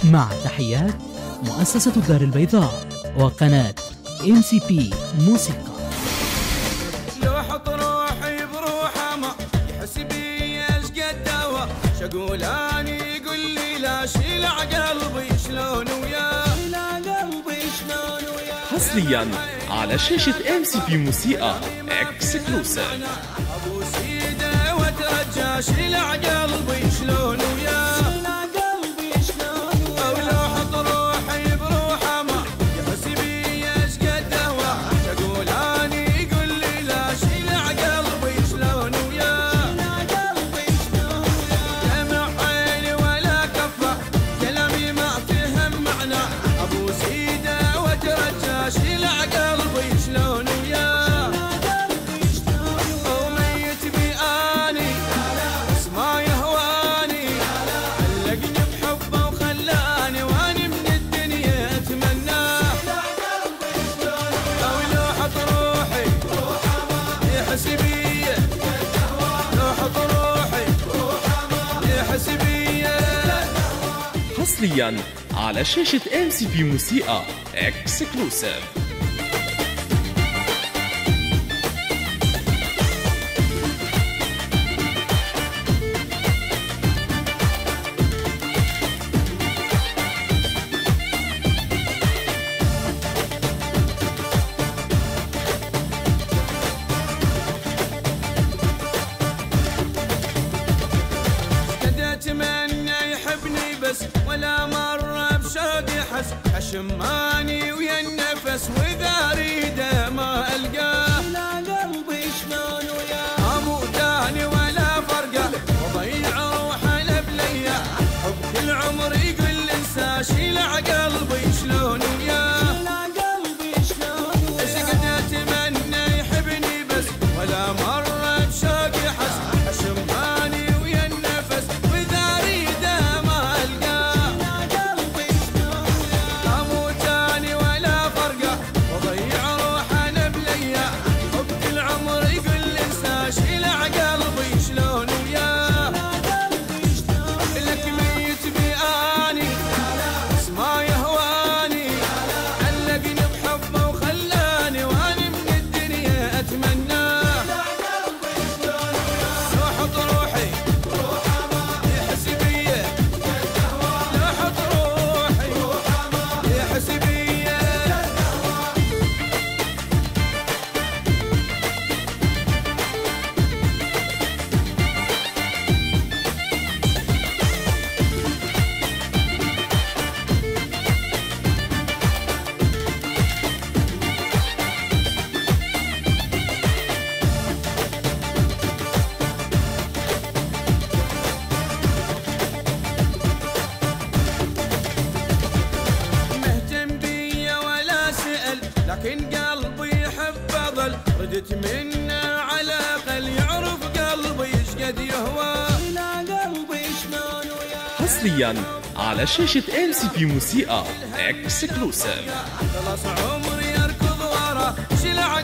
مع تحيات مؤسسة الدار البيضاء وقناة MCP موسيقى. لو حط روحي بروحه ما يحس بي ايش قد دوا، شقول اني يقول لي لا شيل قلبي شلون وياه، لا قلبي شلون وياه. حصريا على شاشة MCP موسيقى اكسكلوسيف. ابو سيده وترجى شيل قلبي شلون وياه، حصريا على شاشة MCP موسيقى اكسكلوسيف. ولا مرة بشوقي حس حشماني ويا النفس واذا اريده ما القاه، لا قلبي شلون وياه. اموتاني ولا فرقه وضيع روحه لبليه، حب كل عمر يقول انسى شيل قلبي شلون وياه، لا قلبي شلون وياه. ايش قد اتمنى يحبني بس ولا مرة بشوقي حس حشماني ويا النفس واذا اريده ما القاه. لكن قلبي يحب ظل، ردت منه على الاقل يعرف قلبي ايش قد يهوى، لا قلبي شلون وياه. حصريا على شاشة MCP موسيقى اكسكلوسيف. خلص عمري اركض ورا شلع